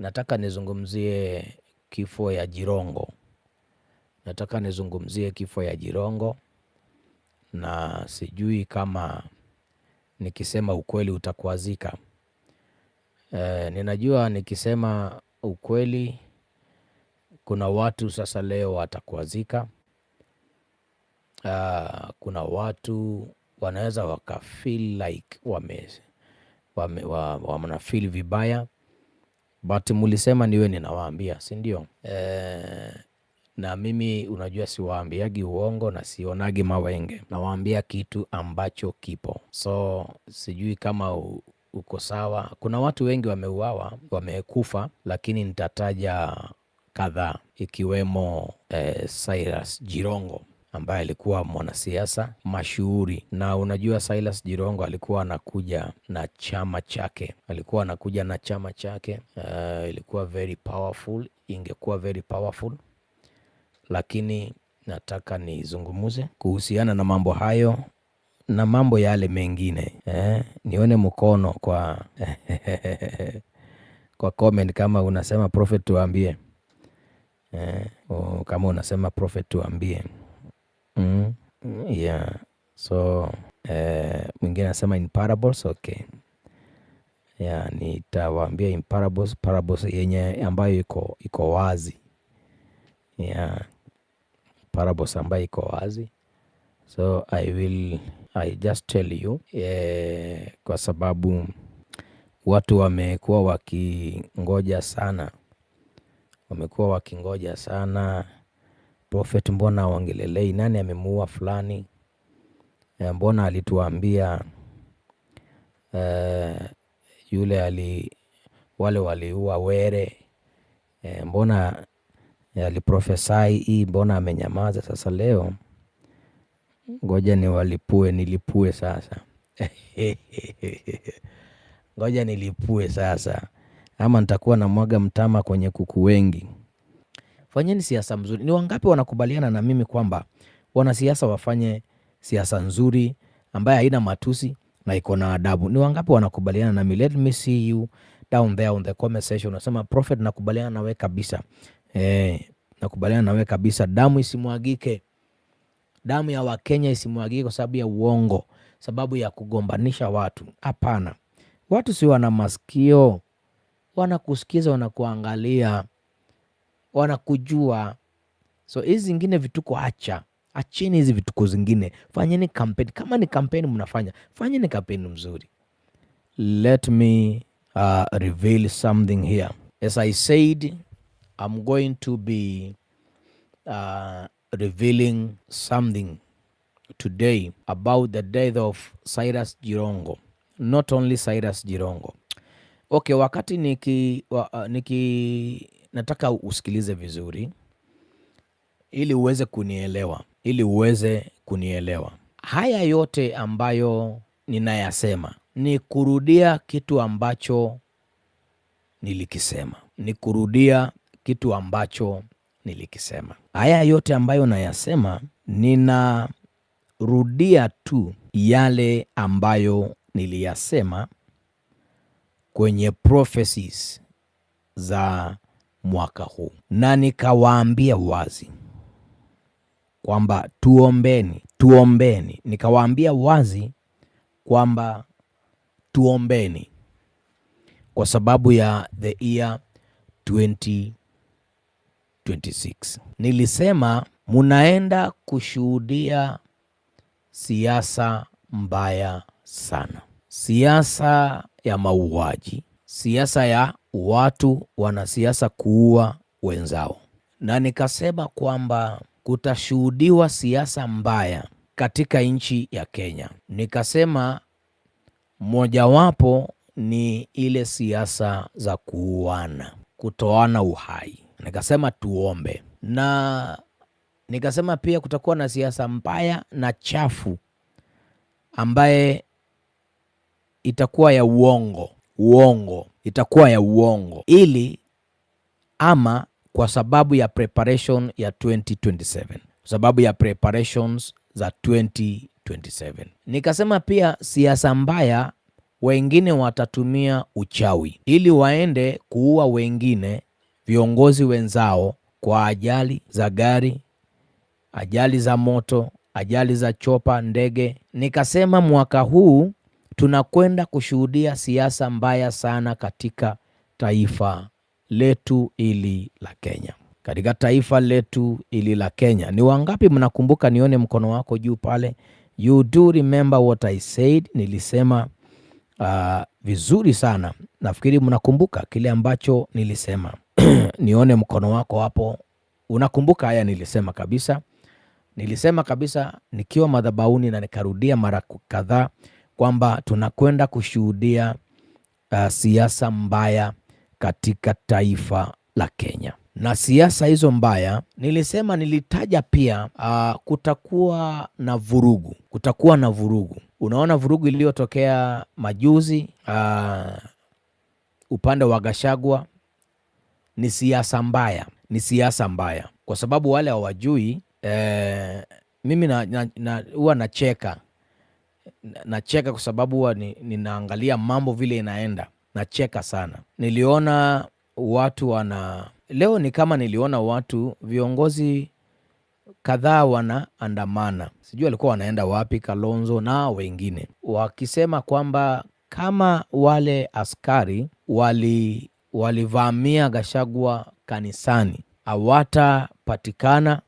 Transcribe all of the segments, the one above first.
Nataka nizungumzie kifo ya Jirongo. Na sijui kama nikisema ukweli utakwazika. Ninajua nikisema ukweli kuna watu sasa leo watakwazika. Kuna watu wanaweza wakafeel like wanafeel vibaya. But mulisema niwe ninawaambia, si ndio? Na mimi unajua siwaambiagi uongo na sionagi mawenge. Nawaambia kitu ambacho kipo. So sijui kama uko sawa. Kuna watu wengi wameuawa, wamekufa, lakini nitataja kadhaa ikiwemo Cyrus Jirongo ambaye alikuwa mwanasiasa mashuhuri. Na unajua Cyrus Jirongo alikuwa anakuja na chama chake. Ilikuwa very powerful, ingekuwa very powerful. Lakini nataka nizungumuze kuhusiana na mambo hayo na mambo yale mengine. Nione mkono kwa kwa comment kama unasema prophet tuambie. Kama unasema prophet tuambie. Yeah. So mwingine anasema in parables. Okay. Yeah, nitawaambia in parables yenye ambayo iko wazi. Yeah. Parables ambayo iko wazi. So I just tell you kwa sababu watu wamekuwa wakingoja sana. Prophet mbona wangelelei nani amemuua fulani? Mbona alituambia wale waliua Were? Mbona aliprofesai hii? Mbona amenyamaza? Sasa leo ngoja nilipue sasa. Ngoja nilipue sasa, ama nitakuwa na mwaga mtama kwenye kuku wengi. Fanyeni siasa mzuri. Ni wangapi wanakubaliana na mimi kwamba wanasiasa wafanye siasa nzuri ambaye haina matusi na iko na adabu? Ni wangapi wanakubaliana na mimi? Let me see you down there on the comment section. Unasema prophet, nakubaliana nawe kabisa. Nakubaliana nawe kabisa. Damu isimwagike. Damu ya Wakenya isimwagike kwa sababu ya uongo, sababu ya kugombanisha watu. Hapana. Watu si wana masikio, wanakusikiza, wanakuangalia, wanakujua. So hizi zingine vituko acheni hizi vituko zingine. Fanyeni kampeni. Kama ni kampeni mnafanya, fanyeni kampeni mzuri. Let me reveal something here. As I said, I'm going to be revealing something today about the death of Cyrus Jirongo. Not only Cyrus Jirongo. Okay, wakati nataka usikilize vizuri ili uweze kunielewa. Haya yote ambayo ninayasema ni kurudia kitu ambacho nilikisema. Haya yote ambayo nayasema, ninarudia tu yale ambayo niliyasema kwenye prophecies za mwaka huu. Na nikawaambia wazi kwamba tuombeni. Nikawaambia wazi kwamba tuombeni kwa sababu ya the year 2026. Nilisema munaenda kushuhudia siasa mbaya sana. Siasa ya mauaji, siasa ya watu wanasiasa kuua wenzao. Na nikasema kwamba kutashuhudiwa siasa mbaya katika nchi ya Kenya. Nikasema mojawapo ni ile siasa za kuuana, kutoana uhai. Nikasema tuombe. Na nikasema pia kutakuwa na siasa mbaya na chafu ambaye itakuwa ya uongo, itakuwa ya uongo, ili ama kwa sababu ya preparation ya 2027, sababu ya preparations za 2027. Nikasema pia siasa mbaya wengine watatumia uchawi ili waende kuua wengine, viongozi wenzao, kwa ajali za gari, ajali za moto, ajali za chopa, ndege. Nikasema mwaka huu tunakwenda kushuhudia siasa mbaya sana katika taifa letu ili la Kenya. Katika taifa letu ili la Kenya. Ni wangapi mnakumbuka? Nione mkono wako juu pale. You do remember what I said. Nilisema vizuri sana. Nafikiri mnakumbuka kile ambacho nilisema. Nione mkono wako hapo. Unakumbuka haya nilisema kabisa. Nilisema kabisa nikiwa madhabahuni, na nikarudia mara kadhaa kwamba tunakwenda kushuhudia siasa mbaya katika taifa la Kenya. Na siasa hizo mbaya nilisema, nilitaja pia kutakuwa na vurugu. Kutakuwa na vurugu. Unaona vurugu iliyotokea majuzi upande wa Gachagua ni siasa mbaya. Ni siasa mbaya kwa sababu wale hawajui. Mimi huwa nacheka kwa sababu huwa ninaangalia mambo vile inaenda. Nacheka sana. Niliona watu leo ni kama niliona watu, viongozi kadhaa wanaandamana. Sijui walikuwa wanaenda wapi, Kalonzo na wengine, wakisema kwamba kama wale askari walivamia Gachagua kanisani hawatapatikana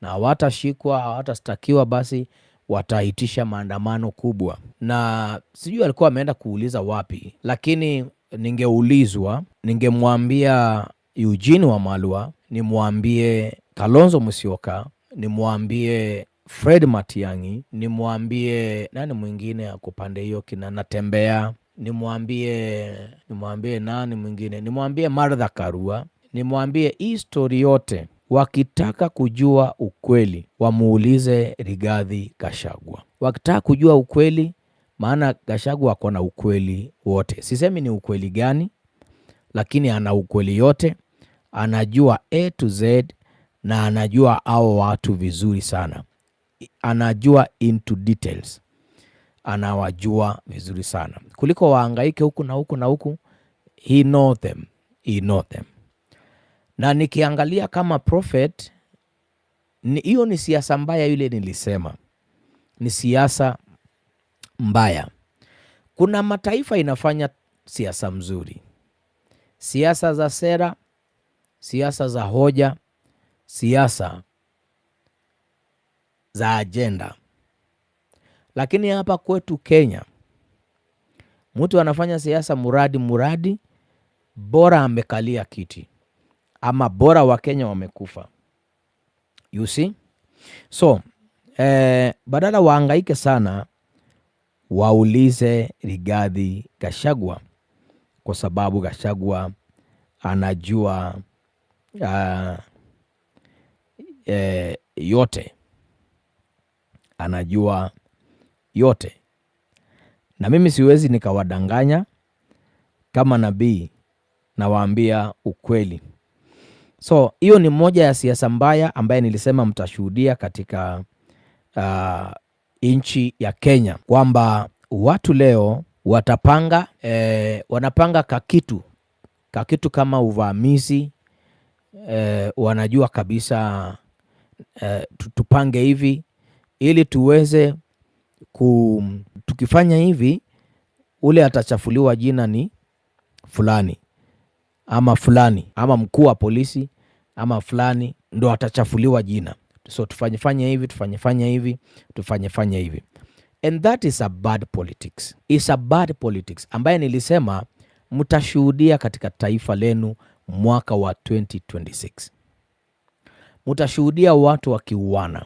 na hawatashikwa, hawatastakiwa, basi wataitisha maandamano kubwa. Na sijui alikuwa ameenda kuuliza wapi, lakini ningeulizwa, ningemwambia Eugene Wamalwa, nimwambie Kalonzo Musyoka, nimwambie Fred Matiang'i, nimwambie nani mwingine ako pande hiyo kina Natembea, nimwambie nani mwingine, nimwambie Martha Karua, nimwambie hii story yote, wakitaka kujua ukweli wamuulize Rigathi Gachagua. Wakitaka kujua ukweli, maana Gachagua ako na ukweli wote. Sisemi ni ukweli gani, lakini ana ukweli yote. Anajua A to Z na anajua hao watu vizuri sana. Anajua into details. Anawajua vizuri sana. Kuliko wahangaike huku na huku na huku, he know them. Na nikiangalia kama prophet, hiyo ni siasa mbaya. Yule nilisema ni siasa mbaya. Kuna mataifa inafanya siasa mzuri, siasa za sera, siasa za hoja, siasa za agenda. Lakini hapa kwetu Kenya, mtu anafanya siasa muradi, bora amekalia kiti, ama bora wa Kenya wamekufa. You see? So, badala wahangaike sana, waulize Rigathi Gachagua, kwa sababu Gachagua anajua yote. Anajua yote. Na mimi siwezi nikawadanganya kama nabii, na waambia ukweli. So, hiyo ni moja ya siasa mbaya ambaye nilisema mtashuhudia katika nchi ya Kenya, kwamba watu leo wanapanga kakitu kama uvamizi. Wanajua kabisa tupange hivi ili tuweze tukifanya hivi, ule atachafuliwa jina ni fulani ama mkuu wa polisi ama fulani, ndo atachafuliwa jina. So tufanye hivi. And that is a bad politics. It's a bad politics ambaye nilisema mtashuhudia katika taifa lenu mwaka wa 2026. Mtashuhudia watu wakiuana,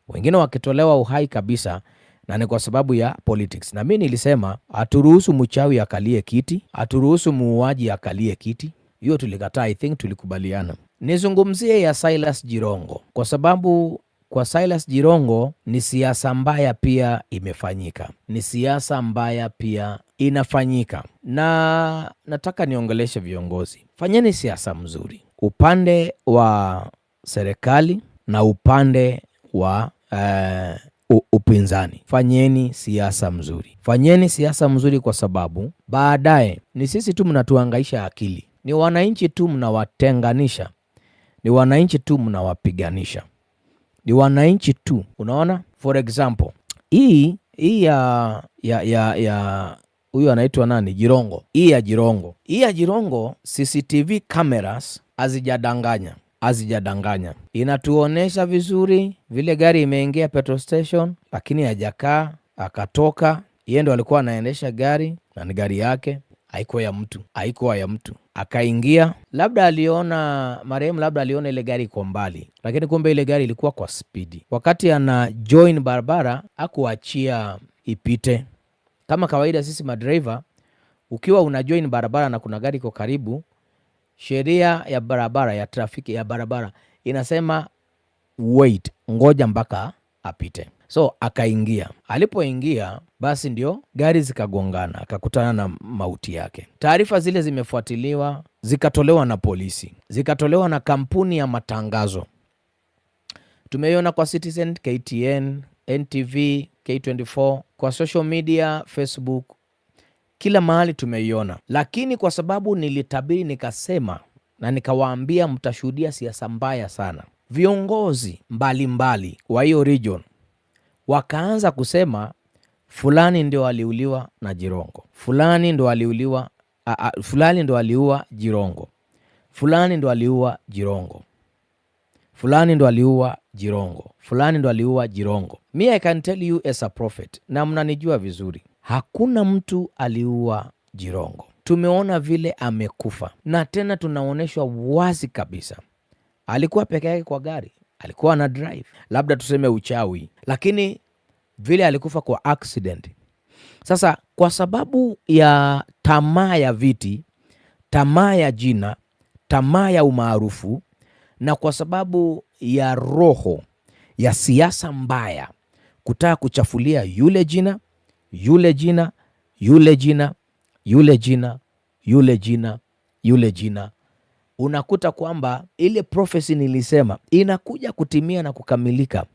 wengine wakitolewa uhai kabisa, na ni kwa sababu ya politics. Na mimi nilisema haturuhusu mchawi akalie kiti, haturuhusu muuaji akalie kiti. Hiyo tulikataa, I think tulikubaliana. Nizungumzie ya Silas Jirongo, kwa sababu kwa Silas Jirongo ni siasa mbaya pia imefanyika. Ni siasa mbaya pia inafanyika. Na nataka niongeleshe viongozi. Fanyeni siasa mzuri, upande wa serikali na upande wa upinzani. Fanyeni siasa mzuri, fanyeni siasa mzuri, kwa sababu baadaye ni sisi tu mnatuhangaisha akili, ni wananchi tu mnawatenganisha, ni wananchi tu mnawapiganisha, ni wananchi tu. Unaona, for example hii ya huyu anaitwa nani, Jirongo. Hii ya Jirongo CCTV cameras hazijadanganya, inatuonesha vizuri vile gari imeingia petrol station, lakini hajakaa akatoka. Yeye ndo alikuwa anaendesha gari na ni gari yake, haikuwa ya mtu. Akaingia, labda aliona marehemu, labda aliona ile gari iko mbali, lakini kumbe ile gari ilikuwa kwa spidi. Wakati ana join barabara hakuachia ipite. Kama kawaida sisi madriver, ukiwa una join barabara na kuna gari iko karibu, sheria ya barabara, ya trafiki ya barabara inasema wait, ngoja mpaka apite. So akaingia, alipoingia basi ndio gari zikagongana, akakutana na mauti yake. Taarifa zile zimefuatiliwa, zikatolewa na polisi, zikatolewa na kampuni ya matangazo. Tumeiona kwa Citizen, KTN, NTV, K24, kwa social media, Facebook, kila mahali tumeiona. Lakini kwa sababu nilitabiri, nikasema na nikawaambia mtashuhudia siasa mbaya sana, viongozi mbalimbali wa hiyo region wakaanza kusema fulani ndio aliuliwa na Jirongo, fulani ndio aliuliwa, fulani ndio aliua Jirongo, fulani ndio aliua Jirongo, fulani ndio aliua Jirongo, fulani ndio aliua Jirongo. Me, I can tell you as a prophet, na mnanijua vizuri, hakuna mtu aliua Jirongo. Tumeona vile amekufa, na tena tunaoneshwa wazi kabisa alikuwa peke yake kwa gari, alikuwa na drive, labda tuseme uchawi, lakini vile alikufa kwa accident. Sasa kwa sababu ya tamaa ya viti, tamaa ya jina, tamaa ya umaarufu, na kwa sababu ya roho ya siasa mbaya, kutaka kuchafulia yule jina, yule jina, yule jina, yule jina, yule jina, yule jina, unakuta kwamba ile prophecy nilisema inakuja kutimia na kukamilika,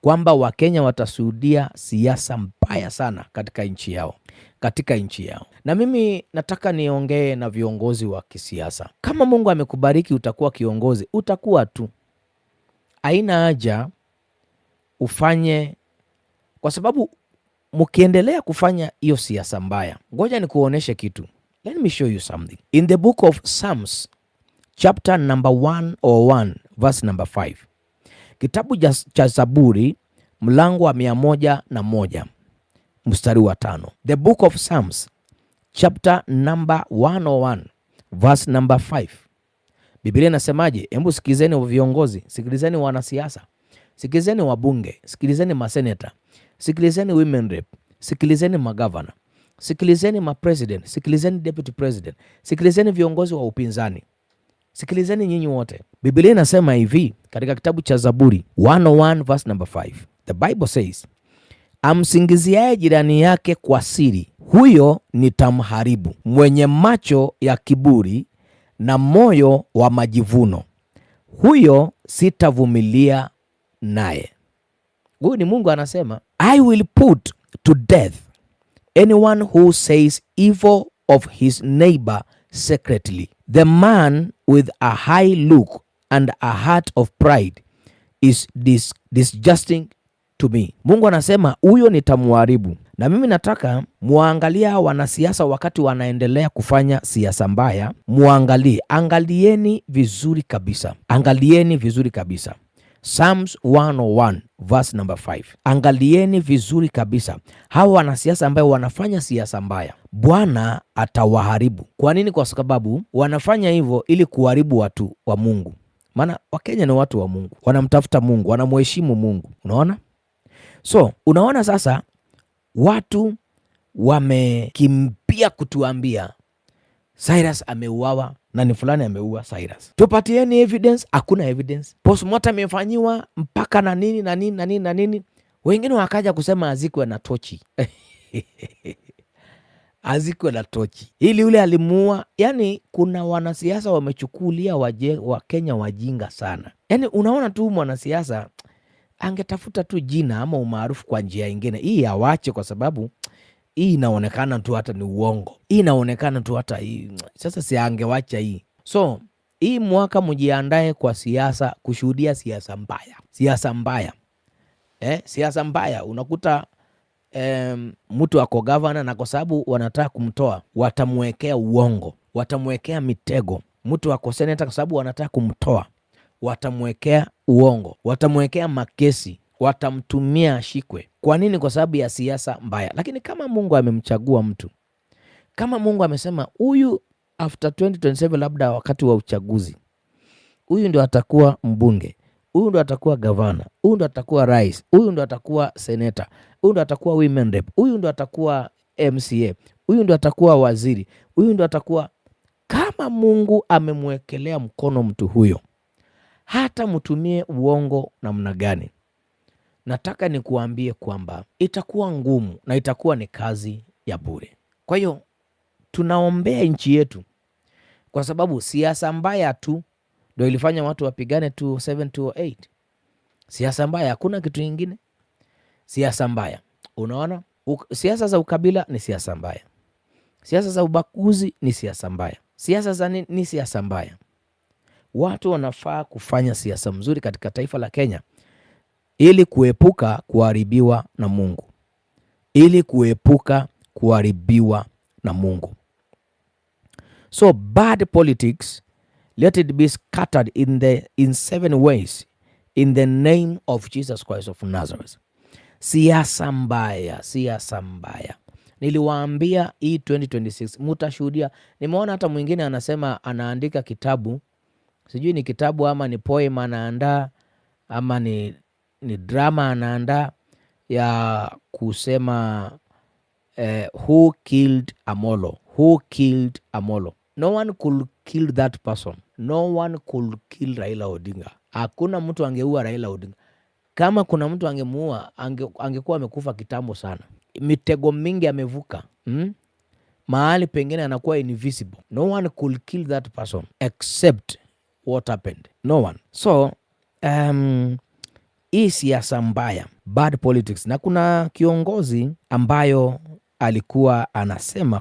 kwamba Wakenya watashuhudia siasa mbaya sana katika nchi yao. Na mimi nataka niongee na viongozi wa kisiasa. Kama Mungu amekubariki utakuwa kiongozi, utakuwa tu, haina haja ufanye, kwa sababu mkiendelea kufanya hiyo siasa mbaya, ngoja nikuoneshe kitu. Let me show you something. In the book of Psalms chapter number 101 verse number 5, kitabu cha Zaburi mlango wa 101 mstari wa 5. The book of Psalms chapter number 101 verse number 5. Biblia inasemaje? Hebu sikilizeni viongozi, sikilizeni wanasiasa, sikilizeni wabunge, sikilizeni maseneta, sikilizeni women rep, sikilizeni magavana, sikilizeni mapresident, sikilizeni deputy president, sikilizeni viongozi wa upinzani, sikilizeni nyinyi wote. Biblia inasema hivi katika kitabu cha Zaburi 101 verse number 5. The Bible says, amsingiziaye jirani yake kwa siri, huyo nitamharibu. Mwenye macho ya kiburi na moyo wa majivuno, huyo sitavumilia naye. Huyu ni Mungu anasema, I will put to death anyone who says evil of his neighbor secretly. The man with a high look and a heart of pride is disgusting to me. Mungu anasema huyo nitamuharibu. Na mimi nataka muangalia wanasiasa wakati wanaendelea kufanya siasa mbaya, muangalie, angalieni vizuri kabisa, angalieni vizuri kabisa. Psalms 101 verse number 5. Angalieni vizuri kabisa. Hawa wanasiasa ambao wanafanya siasa mbaya, Bwana atawaharibu. Kwa nini? Kwa sababu wanafanya hivyo ili kuharibu watu wa Mungu. Maana Wakenya ni watu wa Mungu, wanamtafuta Mungu, wanamheshimu Mungu. Unaona? So, unaona sasa watu wamekimbia kutuambia Cyrus ameuawa na ni fulani ameua Cyrus. Tupatieni evidence, hakuna evidence. Postmortem imefanyiwa mpaka na nini na nini na nini na nini. Wengine wakaja kusema azikwe na tochi. Azikwe na tochi. Ili ule alimuua. Yani kuna wanasiasa wamechukulia Wakenya wajinga sana. Yani unaona tu mwanasiasa angetafuta tu jina ama umaarufu kwa njia ingine. Hii awache, kwa sababu hii inaonekana tu hata ni uongo. Hii inaonekana tu hata hii. Sasa si angewacha hii. So hii mwaka mjiandae kwa siasa, kushuhudia siasa mbaya. Siasa mbaya. Siasa mbaya. Unakuta mtu ako governor, na kwa sababu wanataka kumtoa, watamwekea uongo, watamwekea mitego. Mtu ako senator, kwa sababu wanataka kumtoa, watamwekea uongo, watamwekea makesi, watamtumia ashikwe. Kwa nini? Kwa sababu ya siasa mbaya. Lakini kama Mungu amemchagua mtu, kama Mungu amesema huyu after 2027, labda wakati wa uchaguzi, huyu ndio atakuwa mbunge, huyu ndio atakuwa gavana, huyu ndio atakuwa rais, huyu ndio atakuwa senator, huyu ndio atakuwa women rep, huyu ndio atakuwa MCA, huyu ndio atakuwa waziri, huyu ndio atakuwa. Kama Mungu amemwekelea mkono mtu huyo, hata mtumie uongo namna gani, nataka nikuambie kwamba itakuwa ngumu na itakuwa ni kazi ya bure. Kwa hiyo tunaombea nchi yetu, kwa sababu siasa mbaya tu ndio ilifanya watu wapigane 2007 2008. Siasa mbaya, hakuna kitu kingine. Siasa mbaya. Unaona, siasa za ukabila ni siasa mbaya, siasa za ubaguzi ni siasa mbaya, siasa za ni siasa mbaya. Watu wanafaa kufanya siasa mzuri katika taifa la Kenya ili kuepuka kuharibiwa na Mungu, ili kuepuka kuharibiwa na Mungu. So bad politics, let it be scattered in 7 ways in the name of Jesus Christ of Nazareth. Siasa mbaya, siasa mbaya. Niliwaambia hii 2026 mutashuhudia. Nimeona hata mwingine anasema anaandika kitabu, sijui ni kitabu ama ni poem anaandaa ama ni drama anaandaa, ya kusema who killed Amolo, who killed Amolo. No one could kill that person. No one could kill Raila Odinga. Hakuna mtu angeua Raila Odinga. Kama kuna mtu angemuua, angekuwa amekufa kitambo sana. Mitego mingi amevuka. Mahali pengine anakuwa invisible. No one could kill that person except what happened. No one. So hii siasa mbaya, bad politics. Na kuna kiongozi ambayo alikuwa anasema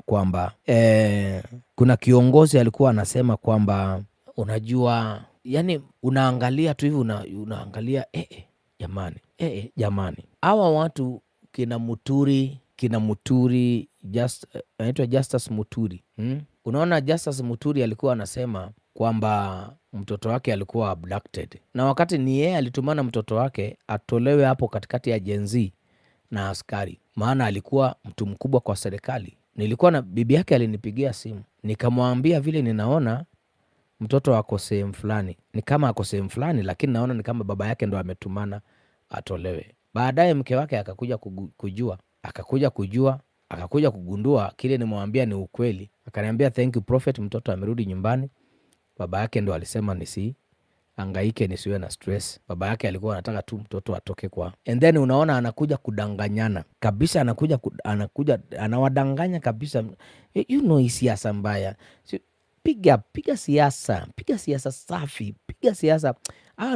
kwamba unajua, yani unaangalia tu hivi, unaangalia jamani, hawa watu kina Muturi anaitwa Justus Muturi. Unaona, Justus Muturi alikuwa anasema kwamba mtoto wake alikuwa abducted, na wakati ni yeye alitumana mtoto wake atolewe hapo katikati ya Gen Z na askari, maana alikuwa mtu mkubwa kwa serikali. Nilikuwa na bibi yake alinipigia simu, nikamwambia vile ninaona mtoto wako sehemu fulani, ni kama ako sehemu fulani, lakini naona ni kama baba yake ndo ametumana atolewe. Baadaye mke wake akakuja kugundua kile nimwambia ni ukweli. Akaniambia thank you prophet, mtoto amerudi nyumbani. Baba yake ndo alisema hangaike, nisiwe na stress. Baba yake alikuwa anataka tu mtoto atoke kwa. And then unaona anakuja kudanganyana kabisa, anakuja anawadanganya kabisa. You know, siasa mbaya. Piga siasa, piga siasa safi, piga siasa.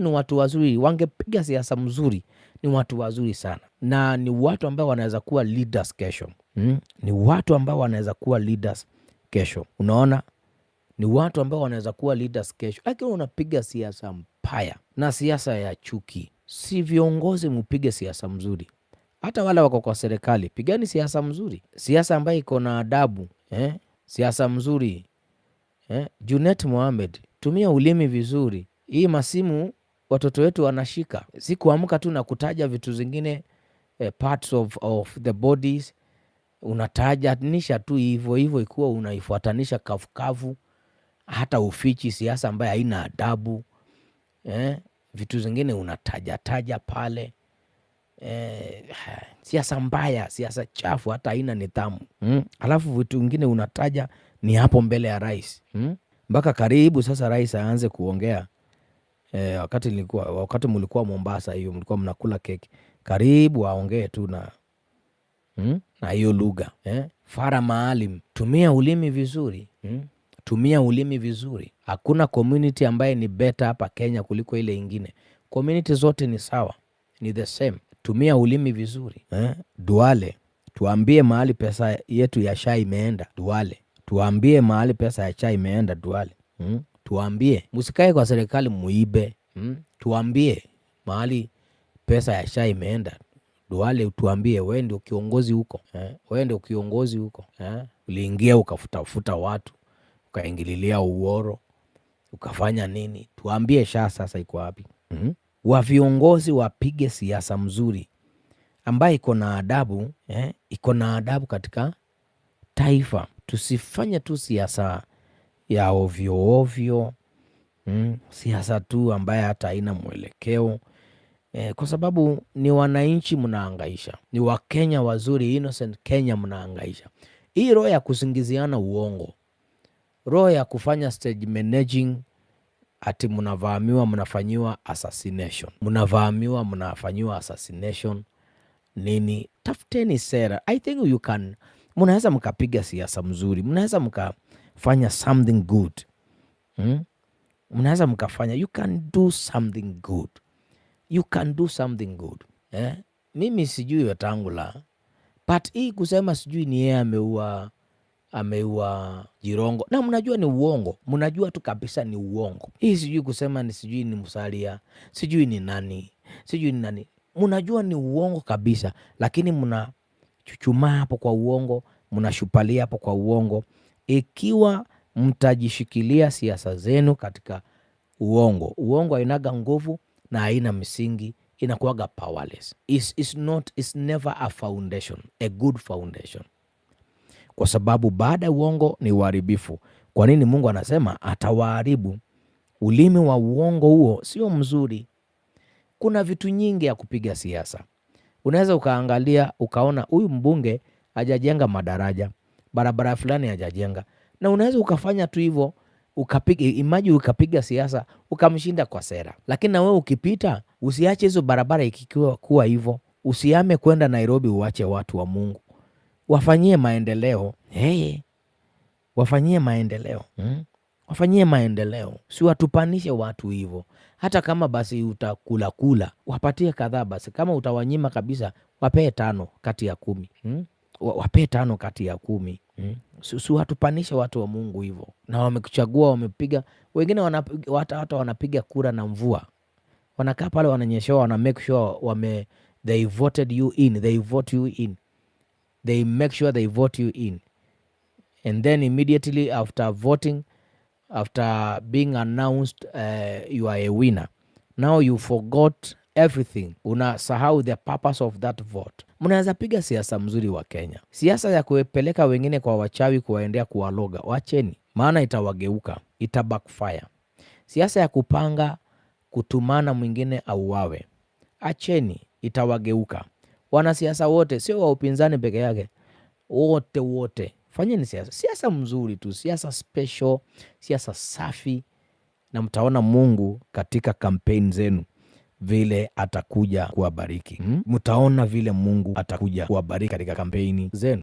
Ni watu wazuri, wangepiga siasa mzuri. Ni watu wazuri sana, na ni watu ambao wanaweza kuwa leaders kesho. Ni watu ambao wanaweza kuwa leaders kesho. Unaona, ni watu ambao wanaweza kuwa leaders kesho. Lakini unapiga siasa mbaya na siasa ya chuki. Si viongozi mpige siasa mzuri. Hata wale wako kwa serikali, pigani siasa mzuri, siasa ambayo iko na adabu, siasa mzuri. Junet Mohamed, tumia ulimi vizuri. Hii masimu watoto wetu wanashika, si kuamka tu na kutaja vitu zingine, parts of the bodies unatajanisha tu hivyo hivyo, ikuwa unaifuatanisha kavukavu, hata ufichi siasa ambayo haina adabu. Vitu zingine unataja pale, siasa mbaya, siasa chafu, hata haina nidhamu. Alafu vitu vingine unataja ni hapo mbele ya rais, mpaka karibu sasa rais aanze kuongea. Wakati mlikuwa Mombasa, hiyo mlikuwa mnakula keki, karibu aongee tu na hiyo lugha. Fara Maalim, tumia ulimi vizuri. Tumia ulimi vizuri. Hakuna community ambaye ni better hapa Kenya kuliko ile ingine. Community zote ni sawa. ni the same. Tumia ulimi vizuri. Duale, tuambie mahali pesa yetu ya chai imeenda. Duale, tuambie mahali pesa ya chai imeenda. Duale, tuambie. Musikae kwa serikali muibe. Tuambie mahali pesa ya chai imeenda. Duale, tuambie. Wewe ndio kiongozi huko. Wewe ndio kiongozi huko. Uliingia ukafutafuta watu, ukaingililia uoro, ukafanya nini? Tuambie sasa iko wapi? Wa viongozi wapige siasa mzuri ambaye iko na adabu, iko na adabu katika taifa. Tusifanye tu siasa ya ovyo ovyo, siasa tu ambaye hata haina mwelekeo, kwa sababu ni wananchi mnaangaisha, ni Wakenya wazuri, innocent Kenya mnaangaisha. Hii roho ya kusingiziana uongo, roho ya kufanya stage managing, ati mnavamiwa mnafanyiwa assassination, mnavamiwa mnafanyiwa assassination nini? Tafuteni sera. I think you can, mnaweza mkapiga siasa mzuri, mnaweza mkafanya something good, mnaweza mkafanya, you can do something good, you can do something good. Mimi sijui Wetangula, but hii kusema sijui ni yeye ameua Jirongo, na mnajua ni uongo, mnajua tu kabisa ni uongo. Hii sijui kusema ni sijui ni Musalia, sijui ni nani, mnajua ni uongo kabisa, lakini mnachuchumaa hapo kwa uongo, mnashupalia hapo kwa uongo. Ikiwa mtajishikilia siasa zenu katika uongo hainaga nguvu na haina misingi, inakuwaga powerless. It's never a foundation, a good foundation. Kwa sababu baada ya uongo ni uharibifu. Kwa nini Mungu anasema atawaharibu? Ulimi wa uongo huo sio mzuri. Kuna vitu nyingi ya kupiga siasa. Unaweza ukaangalia ukaona huyu mbunge hajajenga madaraja, barabara fulani hajajenga, na unaweza ukafanya tu hivyo, ukapiga siasa ukamshinda kwa sera. Lakini na wewe ukipita, usiache hizo barabara ikiwa kuwa hivyo. Usiame kwenda Nairobi uache watu wa Mungu wafanyie maendeleo. Wafanyie maendeleo. Wafanyie maendeleo. Si watupanishe watu hivyo. Hata kama basi utakula, wapatie kadhaa basi. Kama utawanyima kabisa, wapee 5 kati ya 10. Wapee 5 kati ya 10. Si watupanishe watu wa Mungu hivyo. Na wamekuchagua, wamepiga, wengine hata wanapiga kura na mvua. Wanakaa pale wananyeshewa, wana make sure they voted you in, they vote you in. They make sure they vote you in. And then immediately after voting, after being announced you are a winner, now you forgot everything. Unasahau the purpose of that vote. Mnaweza piga siasa mzuri wa Kenya. Siasa ya kuepeleka wengine kwa wachawi, kuwaendea kuwaloga, wacheni, maana itawageuka, backfire. Siasa ya kupanga kutumana mwingine auawe, acheni, itawageuka. Wanasiasa wote, sio wa upinzani peke yake, wote fanyeni siasa mzuri tu, siasa special, siasa safi, na mtaona Mungu katika kampeni zenu vile atakuja kuwabariki. Mtaona vile Mungu atakuja kuwabariki katika kampeni zenu.